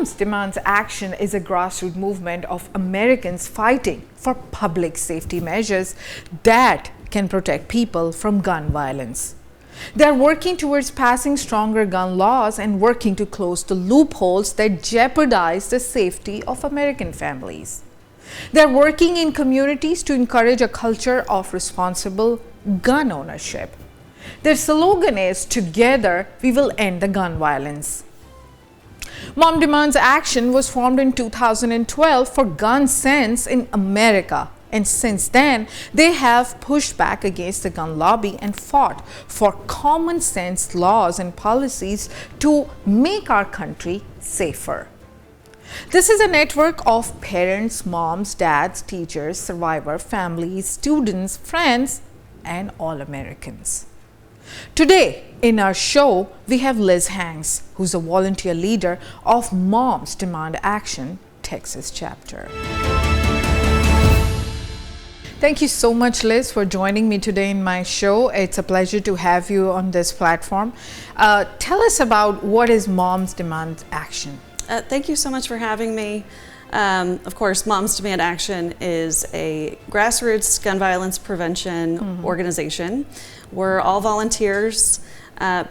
Moms Demands Action is a grassroots movement of Americans fighting for public safety measures that can protect people from gun violence. They are working towards passing stronger gun laws and working to close the loopholes that jeopardize the safety of American families. They are working in communities to encourage a culture of responsible gun ownership. Their slogan is, "Together we will end the gun violence." Mom Demands Action was formed in 2012 for gun sense in America. And since then, they have pushed back against the gun lobby and fought for common sense laws and policies to make our country safer. This is a network of parents, moms, dads, teachers, survivor families, students, friends, and all Americans. Today in our show, we have Liz Hanks, who's a volunteer leader of Moms Demand Action, Texas chapter. Thank you so much, Liz, for joining me today in my show. It's a pleasure to have you on this platform. Tell us about what is Moms Demand Action. Thank you so much for having me. Of course, Moms Demand Action is a grassroots gun violence prevention organization. We're all volunteers.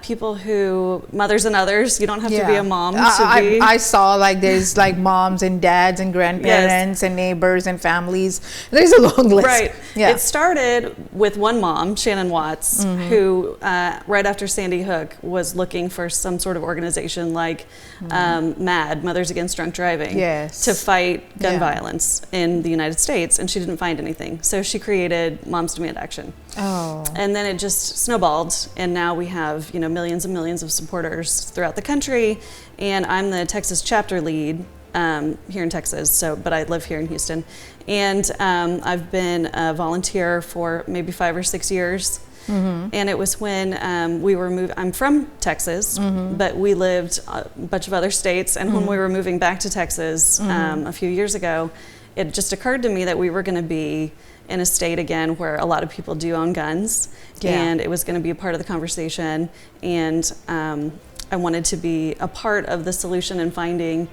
People who, mothers and others, you don't have to be a mom to be. I saw like there's like moms and dads and grandparents and neighbors and families. There's a long list. Right. Yeah. It started with one mom, Shannon Watts, who right after Sandy Hook was looking for some sort of organization like MAD, Mothers Against Drunk Driving, to fight gun violence in the United States, and she didn't find anything. So she created Moms Demand Action. Oh. And then it just snowballed, and now we have millions and millions of supporters throughout the country, and I'm the Texas chapter lead here in Texas, but I live here in Houston, and I've been a volunteer for maybe 5 or 6 years. And it was when we were moving. I'm from Texas, but we lived a bunch of other states, and when we were moving back to Texas a few years ago, it just occurred to me that we were going to be in a state again where a lot of people do own guns, and it was going to be a part of the conversation, and I wanted to be a part of the solution in finding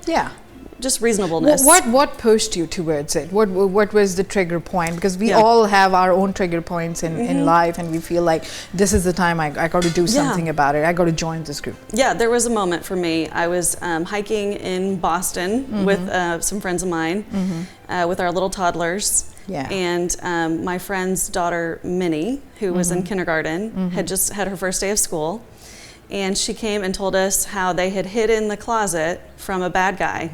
just reasonableness. What pushed you towards it? What was the trigger point? Because we all have our own trigger points in life, and we feel like this is the time I got to do something about it. I got to join this group. Yeah, there was a moment for me. I was hiking in Boston with some friends of mine with our little toddlers. And my friend's daughter, Minnie, who was in kindergarten, had just had her first day of school. And she came and told us how they had hid in the closet from a bad guy.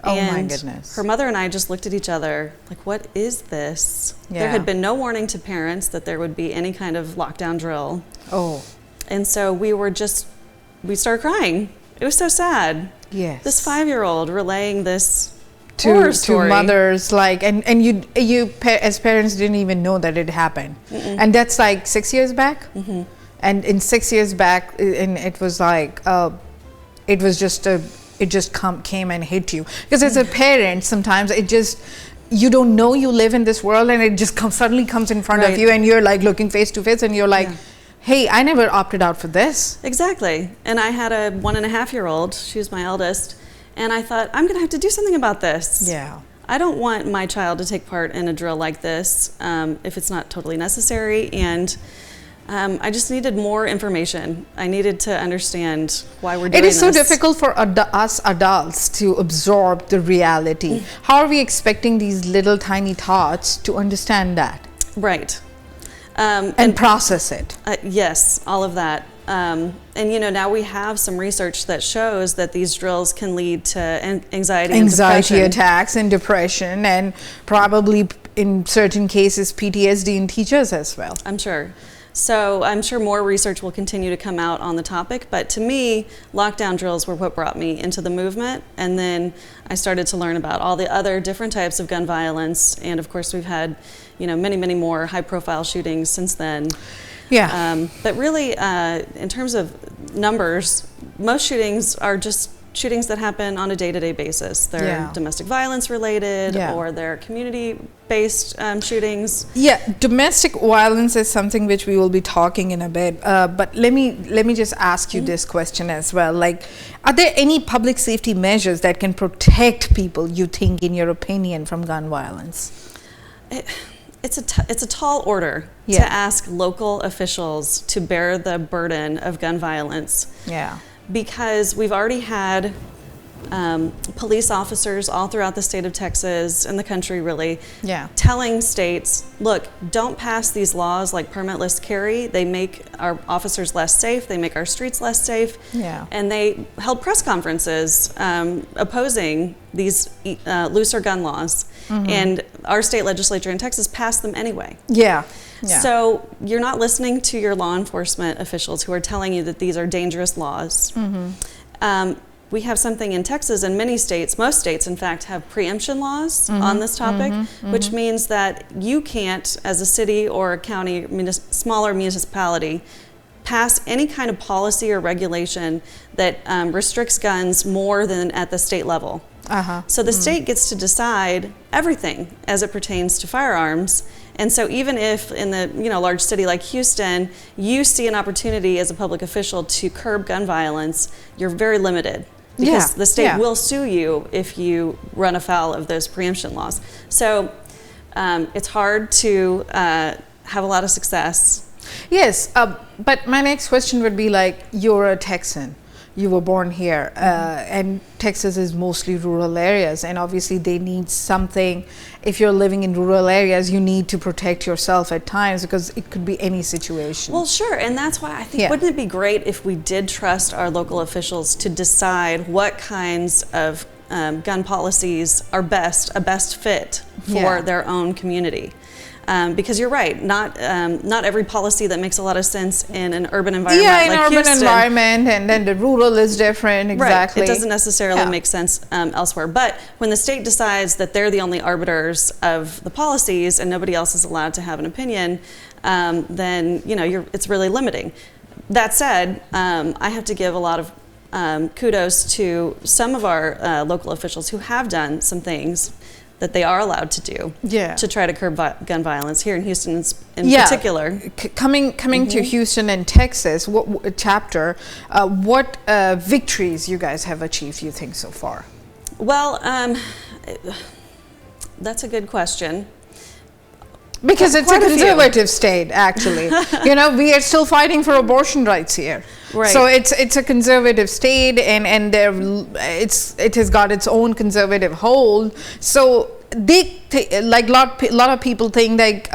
Oh my goodness. Her mother and I just looked at each other like, what is this? There had been no warning to parents that there would be any kind of lockdown drill. Oh. And so we started crying. It was so sad. Yes. This 5-year-old relaying this to mothers, like, and you as parents didn't even know that it happened. And that's like 6 years back. And in 6 years back, and it was like it was just it just came and hit you, because as a parent sometimes you don't know you live in this world, and it just suddenly comes in front of you, and you're like looking face to face, and you're like, hey, I never opted out for this. Exactly. And I had a 1.5-year-old. She was my eldest. And I thought, I'm going to have to do something about this. Yeah. I don't want my child to take part in a drill like this if it's not totally necessary. And I just needed more information. I needed to understand why we're doing this. It is so difficult for us adults to absorb the reality. How are we expecting these little tiny thoughts to understand that? Right. And process it. Yes, all of that. And now we have some research that shows that these drills can lead to anxiety attacks and depression, and probably in certain cases PTSD in teachers as well. I'm sure. So I'm sure more research will continue to come out on the topic, but to me, lockdown drills were what brought me into the movement, and then I started to learn about all the other different types of gun violence, and of course we've had many, many more high-profile shootings since then. Yeah. But really, in terms of numbers, most shootings are just shootings that happen on a day-to-day basis. They're domestic violence related or they're community-based shootings. Yeah, domestic violence is something which we will be talking in a bit. But let me just ask you this question as well. Like, are there any public safety measures that can protect people, you think, in your opinion, from gun violence? It's a tall order to ask local officials to bear the burden of gun violence. Yeah. Because we've already had police officers all throughout the state of Texas and the country really telling states, look, don't pass these laws like permitless carry. They make our officers less safe. They make our streets less safe. Yeah. And they held press conferences opposing these looser gun laws. And our state legislature in Texas passed them anyway. Yeah. So you're not listening to your law enforcement officials who are telling you that these are dangerous laws. We have something in Texas and many states, most states in fact, have preemption laws on this topic, which means that you can't, as a city or a county, smaller municipality, pass any kind of policy or regulation that restricts guns more than at the state level. So the state gets to decide everything as it pertains to firearms. And so even if in the large city like Houston, you see an opportunity as a public official to curb gun violence, you're very limited. Because the state will sue you if you run afoul of those preemption laws. So it's hard to have a lot of success. Yes, but my next question would be like, you're a Texan. You were born here, and Texas is mostly rural areas, and obviously they need something. If you're living in rural areas, you need to protect yourself at times because it could be any situation. Well, sure, and that's why I think, wouldn't it be great if we did trust our local officials to decide what kinds of gun policies are a best fit for their own community? Because you're right, not every policy that makes a lot of sense in an urban environment like Houston. Yeah, in an urban environment, and then the rural is different, exactly. Right, it doesn't necessarily make sense elsewhere. But when the state decides that they're the only arbiters of the policies and nobody else is allowed to have an opinion, then it's really limiting. That said, I have to give a lot of kudos to some of our local officials who have done some things that they are allowed to do to try to curb gun violence here in Houston in particular. Coming to Houston and Texas, what chapter, what victories you guys have achieved, you think, so far? Well, that's a good question. Because it's a conservative state, actually. We are still fighting for abortion rights here. Right. So it's a conservative state, and it has got its own conservative hold. So like lot of people think like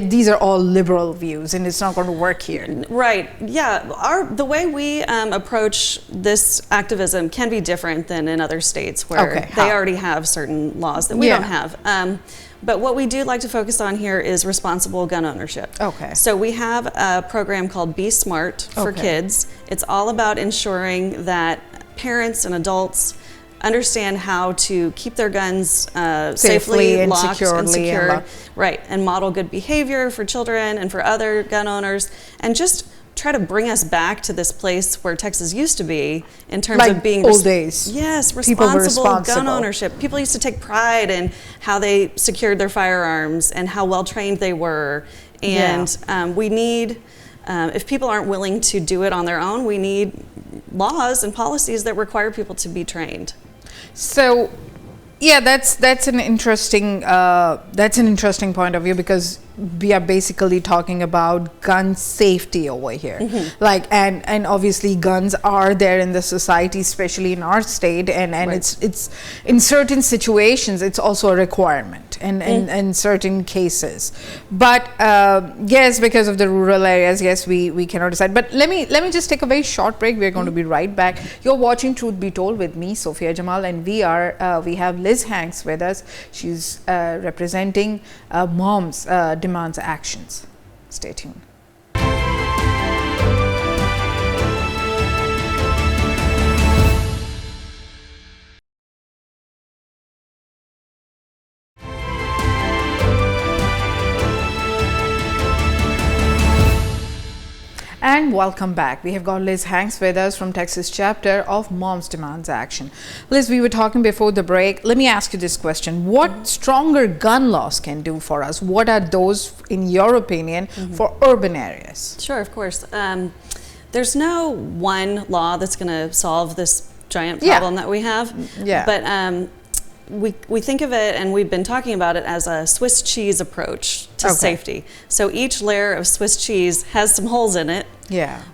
these are all liberal views, and it's not going to work here. Right. Yeah. The way we approach this activism can be different than in other states where they already have certain laws that we don't have. But what we do like to focus on here is responsible gun ownership. Okay. So we have a program called Be Smart for kids. It's all about ensuring that parents and adults understand how to keep their guns safely and locked and secure. Right, and model good behavior for children and for other gun owners, and just try to bring us back to this place where Texas used to be in terms like of being old days. Yes, responsible gun ownership. People used to take pride in how they secured their firearms and how well trained they were. And we need, if people aren't willing to do it on their own, we need laws and policies that require people to be trained. So, yeah, that's an interesting point of view, because we are basically talking about gun safety over here. Like, and obviously guns are there in the society, especially in our state, and it's in certain situations it's also a requirement in certain cases. But yes, because of the rural areas, yes, we cannot decide. But let me just take a very short break. We're going to be right back. You're watching Truth Be Told with me, Sophia Jamal, and we have Liz Hanks with us. She's representing Moms Demands Actions. Stay tuned. And welcome back. We have got Liz Hanks with us from Texas chapter of Moms Demands Action. Liz, we were talking before the break. Let me ask you this question. What stronger gun laws can do for us? What are those, in your opinion, for urban areas? Sure, of course. There's no one law that's going to solve this giant problem that we have. But we think of it, and we've been talking about it, as a Swiss cheese approach to safety. So each layer of Swiss cheese has some holes in it.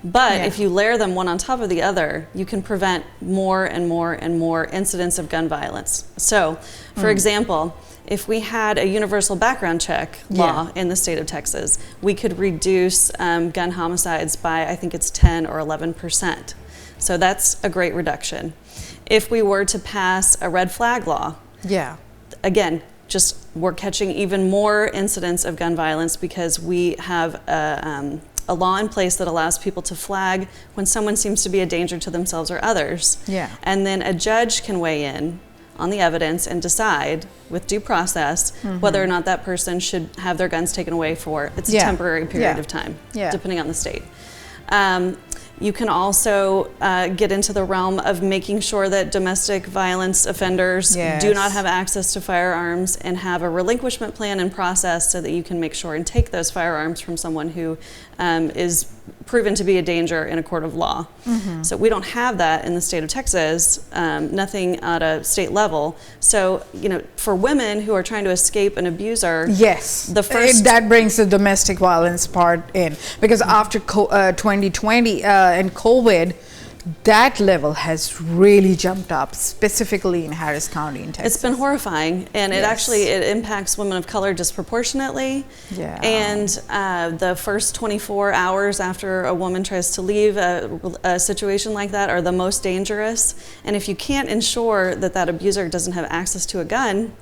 But if you layer them one on top of the other, you can prevent more and more and more incidents of gun violence. So, for example, if we had a universal background check law in the state of Texas, we could reduce gun homicides by, I think it's 10 or 11%. So that's a great reduction. If we were to pass a red flag law, again, just we're catching even more incidents of gun violence because we have a law in place that allows people to flag when someone seems to be a danger to themselves or others. And then a judge can weigh in on the evidence and decide with due process whether or not that person should have their guns taken away for a temporary period of time, depending on the state. You can also get into the realm of making sure that domestic violence offenders do not have access to firearms, and have a relinquishment plan and process so that you can make sure and take those firearms from someone who is proven to be a danger in a court of law. So we don't have that in the state of Texas, nothing at a state level. So, for women who are trying to escape an abuser, the first that brings the domestic violence part in, because after 2020 and COVID, that level has really jumped up, specifically in Harris County in Texas. It's been horrifying, and it impacts women of color disproportionately. And the first 24 hours after a woman tries to leave a situation like that are the most dangerous. And if you can't ensure that that abuser doesn't have access to a gun,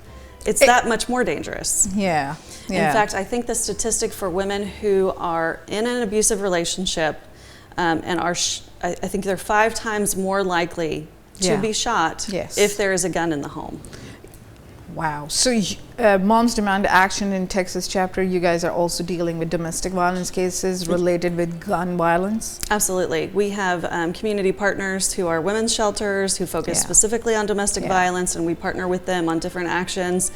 it's that much more dangerous. In fact, I think the statistic for women who are in an abusive relationship and are I think they're 5 times more likely to be shot if there is a gun in the home. Wow. So Moms Demand Action in Texas chapter, you guys are also dealing with domestic violence cases related with gun violence? Absolutely. We have community partners who are women's shelters who focus specifically on domestic violence, and we partner with them on different actions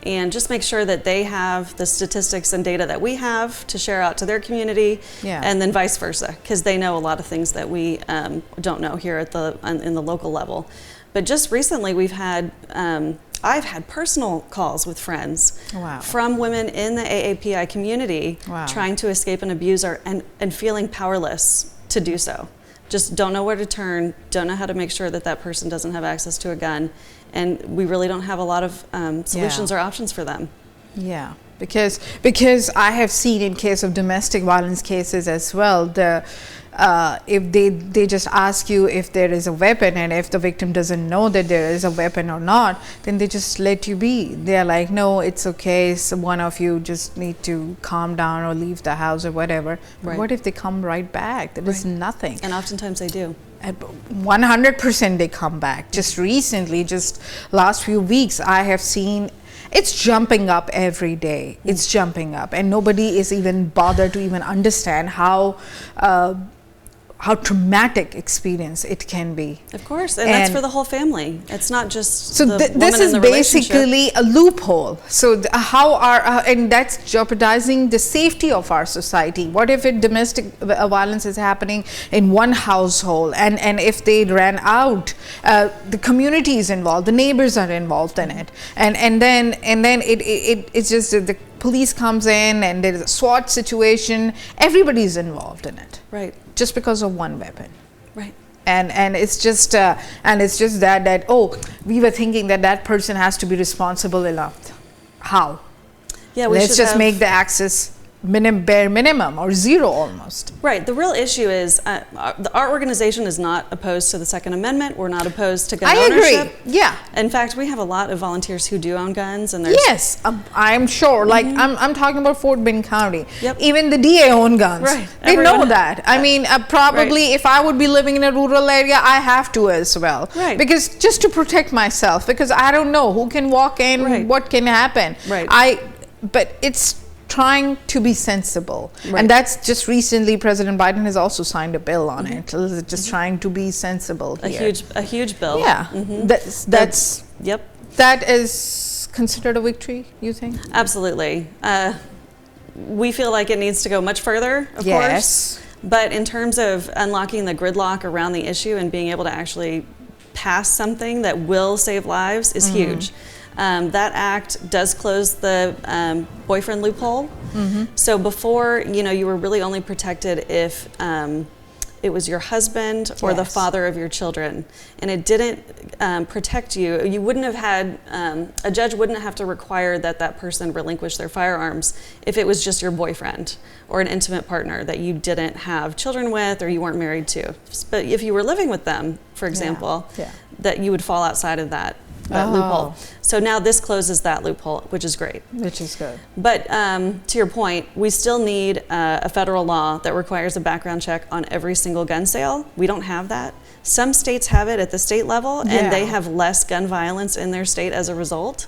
and just make sure that they have the statistics and data that we have to share out to their community, and then vice versa, because they know a lot of things that we don't know here at in the local level. But just recently, we've had I've had personal calls with friends from women in the AAPI community trying to escape an abuser and feeling powerless to do so. Just don't know where to turn, don't know how to make sure that that person doesn't have access to a gun. And we really don't have a lot of solutions or options for them. Because I have seen in case of domestic violence cases as well, if they just ask you if there is a weapon, and if the victim doesn't know that there is a weapon or not, then they just let you be. They're like, no, it's okay, so one of you just need to calm down or leave the house or whatever. But what if they come right back? There is nothing. And oftentimes they do. 100% they come back. Just recently, just last few weeks, I have seen it's jumping up every day. It's jumping up, and nobody is even bothered to even understand how traumatic experience it can be. Of course, and that's for the whole family. It's not just so the this is basically a loophole. So how are and that's jeopardizing the safety of our society. What if domestic violence is happening in one household, and if they ran out, the community is involved, the neighbors are involved in it, and then it's just the police comes in and there's a SWAT situation. Everybody's involved in it. Just because of one weapon. And it's just that we were thinking that person has to be responsible enough. How? Let's just make the access bare minimum or zero almost. The real issue is our organization is not opposed to the Second Amendment. We're not opposed to gun ownership. In fact, we have a lot of volunteers who do own guns, and there's I'm sure. Like I'm talking about Fort Bend County. Even the DA own guns. They know that. I mean, probably if I would be living in a rural area, I have to as well. Because just to protect myself, because I don't know who can walk in, what can happen. But trying to be sensible. Right. And that's just recently President Biden has also signed a bill on it. Just trying to be sensible here. A huge bill. Yeah. That's Yep. that is considered a victory, you think? Absolutely. We feel like it needs to go much further, of course. But in terms of unlocking the gridlock around the issue and being able to actually pass something that will save lives is huge. That act does close the boyfriend loophole. So before, you were really only protected if it was your husband or the father of your children, and it didn't protect you. You wouldn't have had, a judge wouldn't have to require that person relinquish their firearms if it was just your boyfriend or an intimate partner that you didn't have children with or you weren't married to. But if you were living with them, for example, that you would fall outside of that loophole. So now this closes that loophole, which is great. Which is good. But to your point, we still need a federal law that requires a background check on every single gun sale. We don't have that. Some states have it at the state level, and they have less gun violence in their state as a result.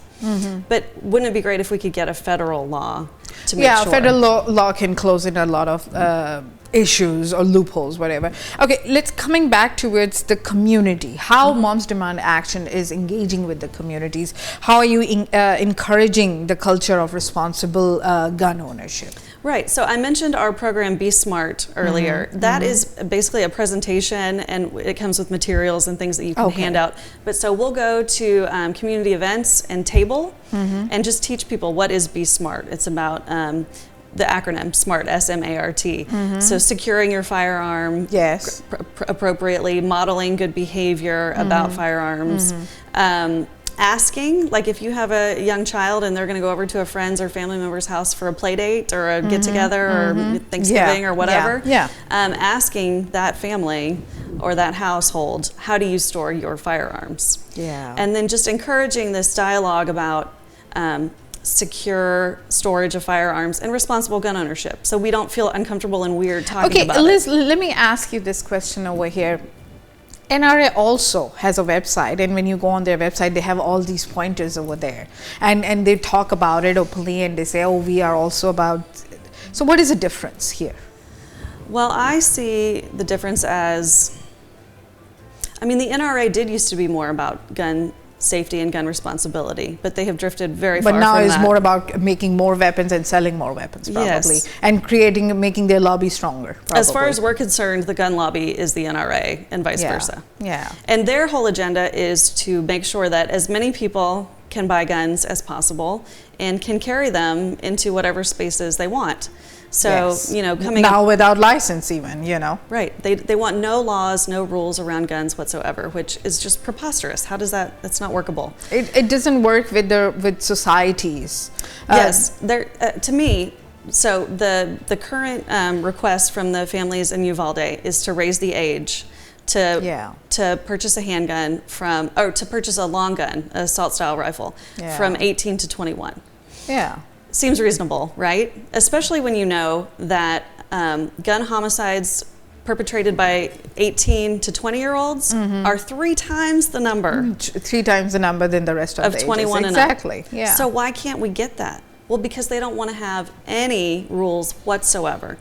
But wouldn't it be great if we could get a federal law to make sure? Federal law can close in a lot of issues or loopholes, whatever. Okay, let's coming back towards the community. How Moms Demand Action is engaging with the communities. How are you encouraging the culture of responsible gun ownership? Right. So I mentioned our program Be Smart earlier. That is basically a presentation, and it comes with materials and things that you can hand out. But so we'll go to community events and table and just teach people what is Be Smart. It's about the acronym SMART, S-M-A-R-T. So securing your firearm appropriately, modeling good behavior about firearms, asking, like if you have a young child and they're going to go over to a friend's or family member's house for a play date or a get together or Thanksgiving or whatever, asking that family or that household, how do you store your firearms? And then just encouraging this dialogue about secure storage of firearms and responsible gun ownership, so we don't feel uncomfortable and weird talking about Liz, let me ask you this question over here. NRA also has a website, and when you go on their website, they have all these pointers over there, and they talk about it openly, and they say, oh, we are also about. So what is the difference here? Well, I see the difference as, the NRA did used to be more about gun safety and gun responsibility, but they have drifted very far from that. But now it's more about making more weapons and selling more weapons, probably, and making their lobby stronger, probably. As far as we're concerned, the gun lobby is the NRA and vice versa. And their whole agenda is to make sure that as many people can buy guns as possible and can carry them into whatever spaces they want. So, coming now without license even, Right. They want no laws, no rules around guns whatsoever, which is just preposterous. How does that's not workable. It doesn't work with societies. Yes. To me, so the current request from the families in Uvalde is to raise the age to purchase a handgun to purchase a long gun, an assault style rifle, from 18 to 21. Seems reasonable, right? Especially when you know that gun homicides perpetrated by 18 to 20-year-olds are 3 times the number. 3 times the number than the rest of the 21 ages. And up. Exactly. So why can't we get that? Well, because they don't want to have any rules whatsoever.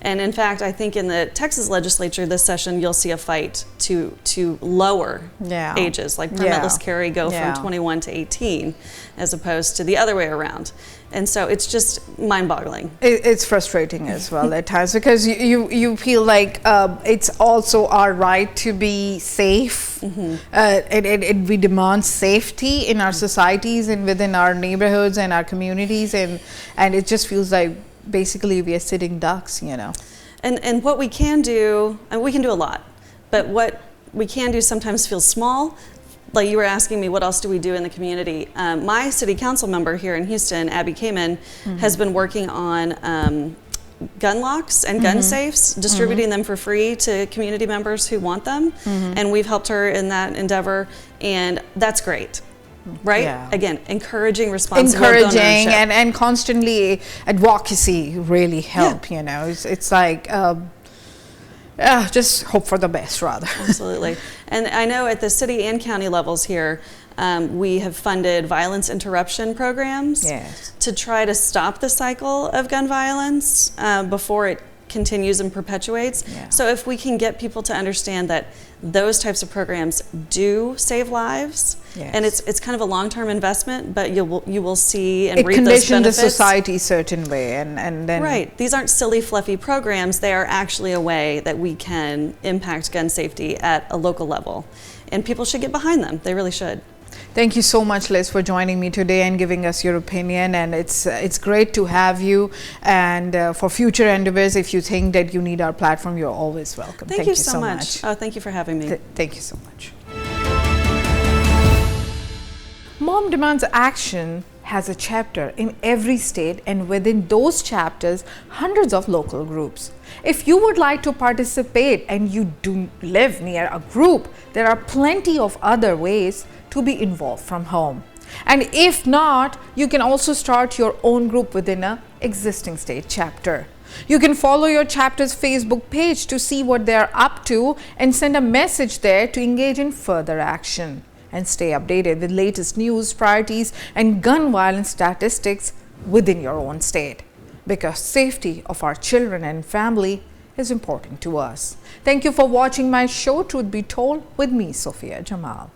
And in fact, I think in the Texas legislature this session, you'll see a fight to lower ages, like permitless carry go from 21 to 18, as opposed to the other way around. And so it's just mind-boggling. It's frustrating as well at times, because you feel like it's also our right to be safe. We demand safety in our societies and within our neighborhoods and our communities, and it just feels like basically we are sitting ducks, And what we can do, and we can do a lot, but what we can do sometimes feels small. Like you were asking me, what else do we do in the community? My city council member here in Houston, Abby Kamen, has been working on gun locks and gun safes, distributing them for free to community members who want them. And we've helped her in that endeavor, and that's great. Right? Again, encouraging responsible gun ownership. and constantly advocacy really help, It's like just hope for the best, rather. Absolutely. And I know at the city and county levels here, We have funded violence interruption programs Yes. to try to stop the cycle of gun violence before it continues and perpetuates. Yeah. So if we can get people to understand that those types of programs do save lives, Yes. and it's kind of a long-term investment, but you will see and It reap those conditioned the benefits. society certain way, and then Right. These aren't silly, fluffy programs. They are actually a way that we can impact gun safety at a local level, and people should get behind them. They really should. Thank you so much, Liz, for joining me today and giving us your opinion. And it's great to have you. And for future endeavors, if you think that you need our platform, you're always welcome. Thank you so much. Oh, thank you for having me. Thank you so much. Mom Demands Action has a chapter in every state, and within those chapters, hundreds of local groups. If you would like to participate and you do live near a group, there are plenty of other ways to be involved from home. And if not, you can also start your own group within an existing state chapter. You can follow your chapter's Facebook page to see what they are up to and send a message there to engage in further action. And stay updated with latest news, priorities, and gun violence statistics within your own state. Because safety of our children and family is important to us. Thank you for watching my show, Truth Be Told, with me, Sophia Jamal.